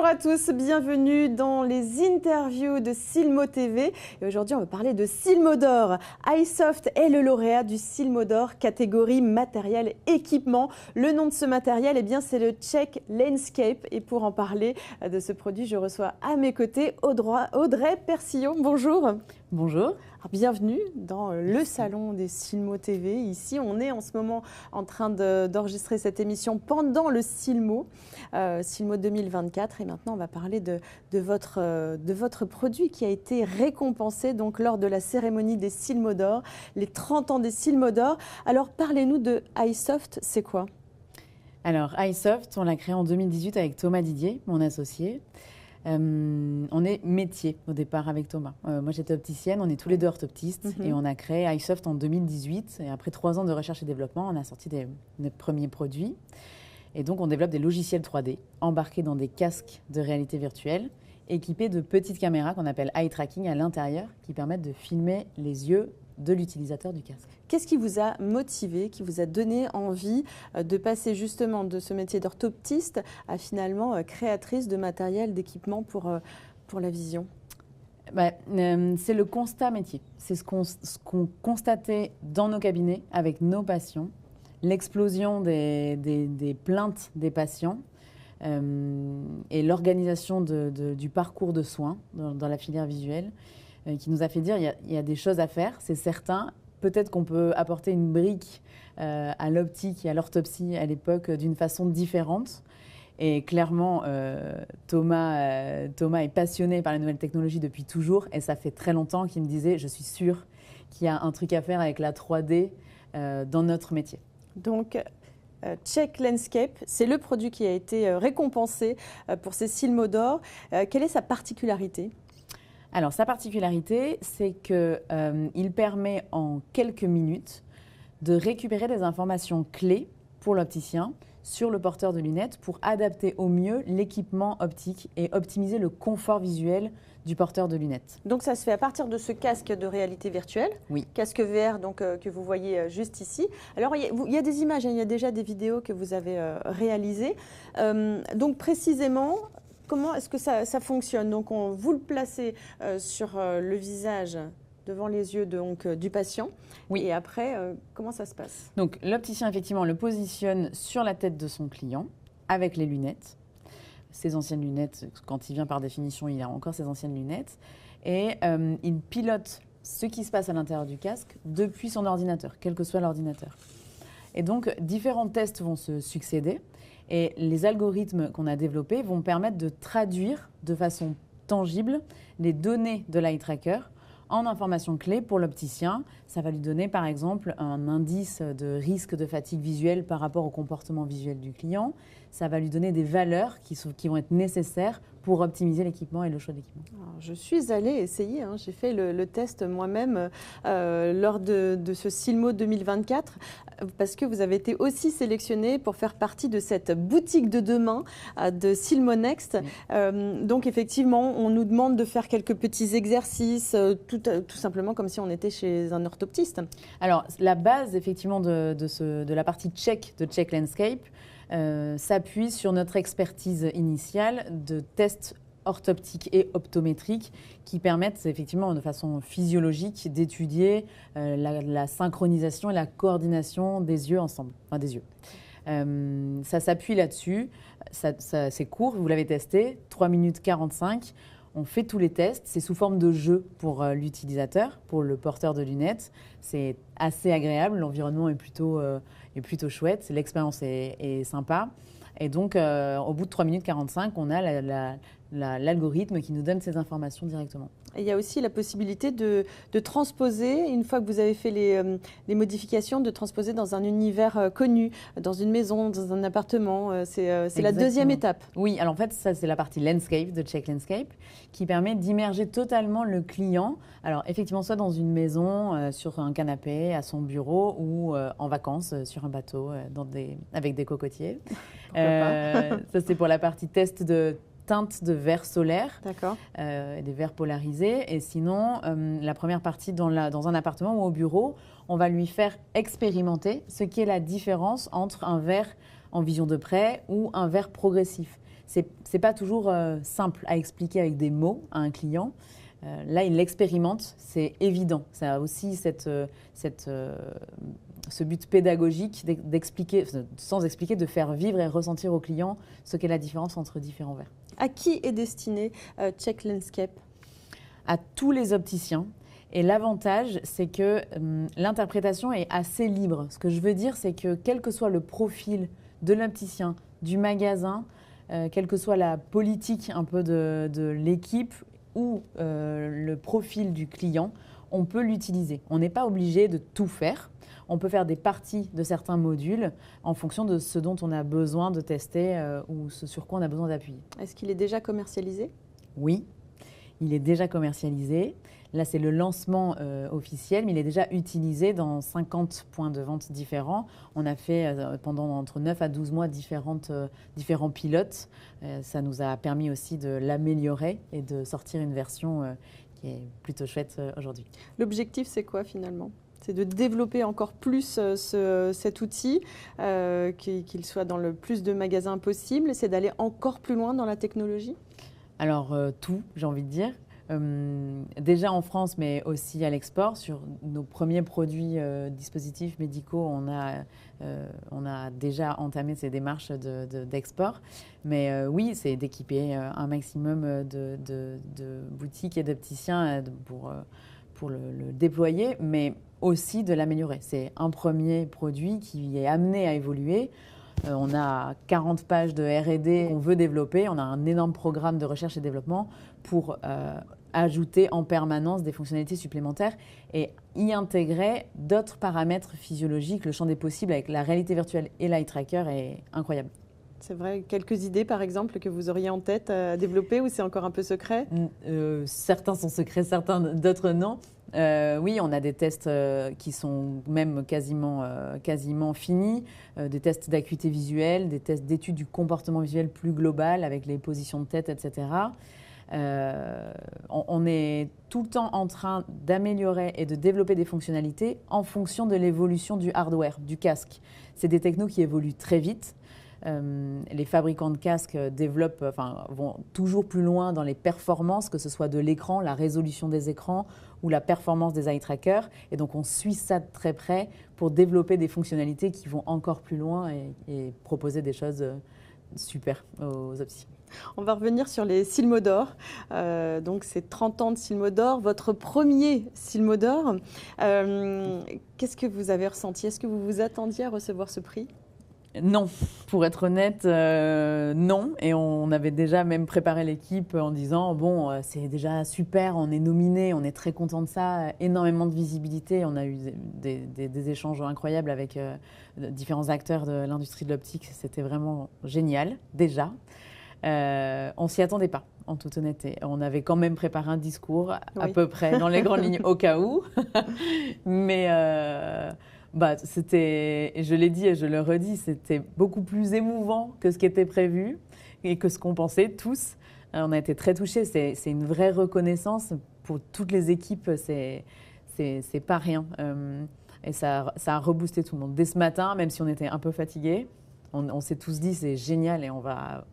à tous, bienvenue dans les interviews de Silmo TV. Et aujourd'hui, on va parler de Silmo d'Or. iSoft est le lauréat du Silmo d'Or, catégorie matériel équipement. Le nom de ce matériel, c'est le Check Landscape. Et pour en parler de ce produit, je reçois à mes côtés Audrey Persillon. Bonjour. Bonjour. Alors, bienvenue dans le salon des Silmo TV. Ici, on est en ce moment en train d'enregistrer cette émission pendant le Silmo 2024. Et maintenant, on va parler de votre produit qui a été récompensé donc, lors de la cérémonie des Silmo d'Or, les 30 ans des Silmo d'Or. Alors, parlez-nous de iSoft, c'est quoi? Alors, iSoft, on l'a créé en 2018 avec Thomas Didier, mon associé. On est métier au départ avec Thomas. Moi, j'étais opticienne, on est tous les deux orthoptistes et on a créé iSoft en 2018. Et après 3 ans de recherche et développement, on a sorti des premiers produits. Et donc, on développe des logiciels 3D embarqués dans des casques de réalité virtuelle équipés de petites caméras qu'on appelle eye tracking à l'intérieur qui permettent de filmer les yeux de l'utilisateur du casque. Qu'est-ce qui vous a motivé, qui vous a donné envie de passer justement de ce métier d'orthoptiste à finalement créatrice de matériel, d'équipement pour la vision? C'est le constat métier. C'est ce qu'on constatait dans nos cabinets avec nos patients, l'explosion des plaintes des patients et l'organisation du parcours de soins dans la filière visuelle qui nous a fait dire il y a des choses à faire, c'est certain. Peut-être qu'on peut apporter une brique à l'optique et à l'orthopsie à l'époque d'une façon différente. Et clairement, Thomas est passionné par les nouvelles technologies depuis toujours. Et ça fait très longtemps qu'il me disait, je suis sûre qu'il y a un truc à faire avec la 3D dans notre métier. Donc, Check Landscape, c'est le produit qui a été récompensé pour ces Silmo d'Or. Quelle est sa particularité ? Alors, sa particularité, c'est qu'il permet en quelques minutes de récupérer des informations clés pour l'opticien sur le porteur de lunettes pour adapter au mieux l'équipement optique et optimiser le confort visuel du porteur de lunettes. Donc ça se fait à partir de ce casque de réalité virtuelle, oui. Casque VR donc, que vous voyez juste ici. Alors il y a des images, il y a déjà des vidéos que vous avez réalisées. Donc précisément, comment est-ce que ça fonctionne? Donc vous le placez sur le visage devant les yeux du patient. Oui. Et après, comment ça se passe? Donc l'opticien, effectivement, le positionne sur la tête de son client avec les lunettes. Ses anciennes lunettes, quand il vient par définition, il a encore ses anciennes lunettes. Et il pilote ce qui se passe à l'intérieur du casque depuis son ordinateur, quel que soit l'ordinateur. Et donc, différents tests vont se succéder. Et les algorithmes qu'on a développés vont permettre de traduire de façon tangible les données de l'eye tracker en informations clés pour l'opticien. Ça va lui donner par exemple un indice de risque de fatigue visuelle par rapport au comportement visuel du client. Ça va lui donner des valeurs qui vont être nécessaires pour optimiser l'équipement et le choix d'équipement. Je suis allée essayer, j'ai fait le test moi-même lors de ce Silmo 2024 parce que vous avez été aussi sélectionné pour faire partie de cette boutique de demain de Silmo Next. Oui. Donc effectivement, on nous demande de faire quelques petits exercices, tout simplement comme si on était chez un orthoptiste. Alors la base effectivement de la partie check de Check Landscape s'appuie sur notre expertise initiale de tests orthoptiques et optométriques qui permettent effectivement de façon physiologique d'étudier la synchronisation et la coordination des yeux ensemble, enfin des yeux. Ça s'appuie là-dessus, c'est court, vous l'avez testé, 3 minutes 45. On fait tous les tests, c'est sous forme de jeu pour l'utilisateur, pour le porteur de lunettes. C'est assez agréable, l'environnement est plutôt chouette, l'expérience est sympa. Et donc, au bout de 3 minutes 45, on a l'algorithme qui nous donne ces informations directement. Et il y a aussi la possibilité de transposer, une fois que vous avez fait les modifications, de transposer dans un univers connu, dans une maison, dans un appartement. C'est la deuxième étape. Oui, alors en fait, ça c'est la partie Landscape de Check Landscape qui permet d'immerger totalement le client. Alors effectivement, soit dans une maison, sur un canapé, à son bureau ou en vacances, sur un bateau avec des cocotiers. Ça c'est pour la partie test de teintes de verre solaire, des verres polarisés. Et sinon, la première partie dans un appartement ou au bureau, on va lui faire expérimenter ce qui est la différence entre un verre en vision de près ou un verre progressif. c'est pas toujours simple à expliquer avec des mots à un client. Là, il l'expérimente, c'est évident. Ça a aussi ce but pédagogique d'expliquer, sans expliquer, de faire vivre et ressentir au client ce qu'est la différence entre différents verres. À qui est destiné Check Landscape ? À tous les opticiens. Et l'avantage, c'est que l'interprétation est assez libre. Ce que je veux dire, c'est que quel que soit le profil de l'opticien, du magasin, quelle que soit la politique un peu de l'équipe ou le profil du client, on peut l'utiliser. On n'est pas obligé de tout faire. On peut faire des parties de certains modules en fonction de ce dont on a besoin de tester ou ce sur quoi on a besoin d'appuyer. Est-ce qu'il est déjà commercialisé ? Oui, il est déjà commercialisé. Là, c'est le lancement officiel, mais il est déjà utilisé dans 50 points de vente différents. On a fait pendant entre 9 à 12 mois différents pilotes. Ça nous a permis aussi de l'améliorer et de sortir une version qui est plutôt chouette aujourd'hui. L'objectif, c'est quoi finalement ? C'est de développer encore plus cet outil, qu'il soit dans le plus de magasins possible. C'est d'aller encore plus loin dans la technologie ? Alors, tout, j'ai envie de dire. Déjà en France, mais aussi à l'export. Sur nos premiers produits dispositifs médicaux, on a déjà entamé ces démarches d'export. Mais oui, c'est d'équiper un maximum de boutiques et d'opticiens pour le déployer, mais aussi de l'améliorer. C'est un premier produit qui est amené à évoluer. On a 40 pages de R&D qu'on veut développer. On a un énorme programme de recherche et développement pour ajouter en permanence des fonctionnalités supplémentaires et y intégrer d'autres paramètres physiologiques. Le champ des possibles avec la réalité virtuelle et l'eye tracker est incroyable. C'est vrai, quelques idées par exemple que vous auriez en tête à développer ou c'est encore un peu secret ? Certains sont secrets, d'autres non. Oui, on a des tests qui sont même quasiment finis, des tests d'acuité visuelle, des tests d'études du comportement visuel plus global avec les positions de tête, etc. On est tout le temps en train d'améliorer et de développer des fonctionnalités en fonction de l'évolution du hardware, du casque. C'est des technos qui évoluent très vite. Les fabricants de casques vont toujours plus loin dans les performances, que ce soit de l'écran, la résolution des écrans ou la performance des eye trackers. Et donc, on suit ça de très près pour développer des fonctionnalités qui vont encore plus loin et proposer des choses super aux opticiens. On va revenir sur les Silmodor. Donc, c'est 30 ans de Silmodor, votre premier Silmodor. Qu'est-ce que vous avez ressenti ? Est-ce que vous vous attendiez à recevoir ce prix ? Non, pour être honnête, non. Et on avait déjà même préparé l'équipe en disant bon, c'est déjà super, on est nominé, on est très content de ça, énormément de visibilité. On a eu des échanges incroyables avec différents acteurs de l'industrie de l'optique. C'était vraiment génial, déjà. On s'y attendait pas, en toute honnêteté. On avait quand même préparé un discours à peu près dans les grandes lignes au cas où, mais. C'était, et je l'ai dit et je le redis, c'était beaucoup plus émouvant que ce qui était prévu et que ce qu'on pensait tous. On a été très touchés. C'est une vraie reconnaissance pour toutes les équipes. C'est pas rien. Et ça a reboosté tout le monde. Dès ce matin, même si on était un peu fatigués, on s'est tous dit c'est génial et on va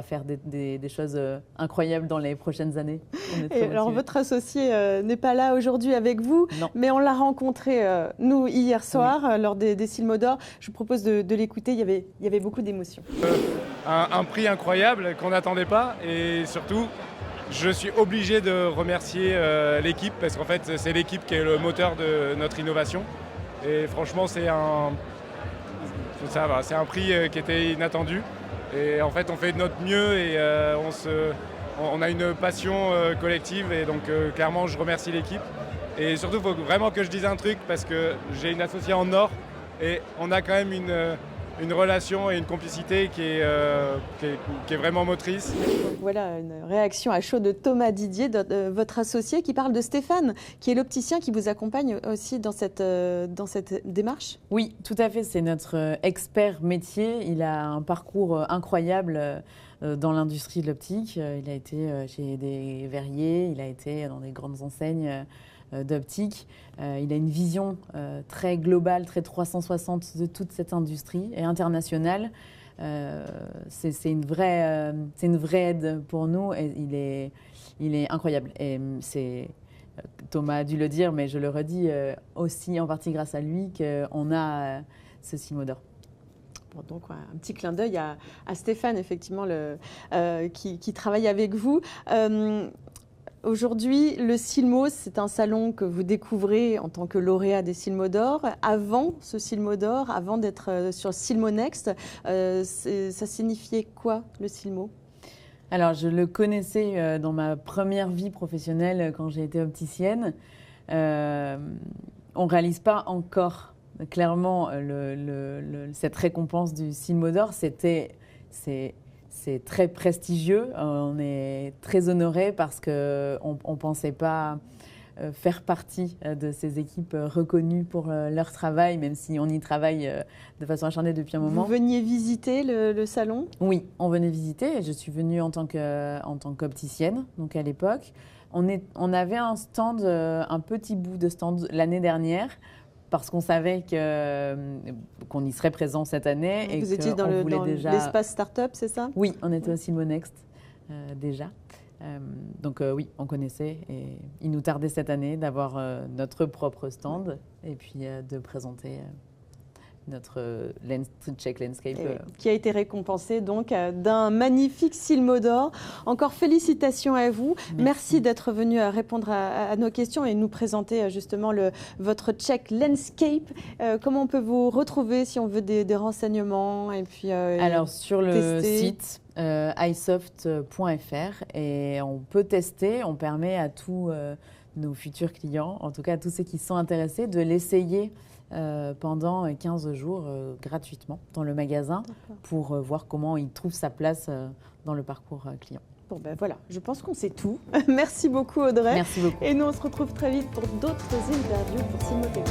faire des choses incroyables dans les prochaines années. Et alors, votre associé n'est pas là aujourd'hui avec vous, non. Mais on l'a rencontré, nous, hier soir, lors des Silmodor. Je vous propose de l'écouter, il y avait beaucoup d'émotions. Un prix incroyable qu'on n'attendait pas et surtout, je suis obligé de remercier l'équipe parce qu'en fait, c'est l'équipe qui est le moteur de notre innovation. Et franchement, c'est un prix qui était inattendu. Et en fait, on fait de notre mieux et on a une passion collective. Et donc, clairement, je remercie l'équipe. Et surtout, il faut vraiment que je dise un truc parce que j'ai une associée en or et on a quand même une relation et une complicité qui est vraiment motrice. Voilà une réaction à chaud de Thomas Didier, votre associé, qui parle de Stéphane, qui est l'opticien qui vous accompagne aussi dans cette démarche. Oui, tout à fait. C'est notre expert métier. Il a un parcours incroyable dans l'industrie de l'optique. Il a été chez des verriers, il a été dans des grandes enseignes d'optique. Il a une vision très globale, très 360 de toute cette industrie et internationale. c'est une vraie aide pour nous et il est incroyable. Et Thomas a dû le dire, mais je le redis aussi en partie grâce à lui qu'on a ce Silmo d'or. Bon, donc, un petit clin d'œil à Stéphane, effectivement, qui travaille avec vous. Aujourd'hui, le Silmo, c'est un salon que vous découvrez en tant que lauréat des Silmo d'or. Avant ce Silmo d'or, avant d'être sur Silmo Next, ça signifiait quoi, le Silmo ? Alors, je le connaissais dans ma première vie professionnelle quand j'ai été opticienne. On ne réalise pas encore clairement cette récompense du Silmo d'or. C'est très prestigieux. On est très honorés parce qu'on ne pensait pas faire partie de ces équipes reconnues pour leur travail, même si on y travaille de façon acharnée depuis un moment. Vous veniez visiter le salon ? Oui, on venait visiter. Je suis venue en tant qu'opticienne, donc à l'époque. On avait un stand, un petit bout de stand l'année dernière, parce qu'on savait qu'on y serait présent cette année. Vous étiez dans l'espace start-up, c'est ça ? Oui, on était au Silmo Next déjà. Donc oui, on connaissait et il nous tardait cette année d'avoir notre propre stand et puis de présenter notre Check Landscape. Qui a été récompensé donc d'un magnifique Silmo d'or. Encore félicitations à vous. Merci d'être venu répondre à nos questions et nous présenter justement votre Check Landscape. Comment on peut vous retrouver si on veut des renseignements et puis Alors sur le site eyesoft.fr et on peut tester. On permet à tous nos futurs clients, en tout cas à tous ceux qui sont intéressés, de l'essayer pendant 15 jours gratuitement dans le magasin pour voir comment il trouve sa place dans le parcours client. Bon ben voilà, je pense qu'on sait tout. Merci beaucoup Audrey. Merci beaucoup. Et nous on se retrouve très vite pour d'autres interviews pour Silmo TV.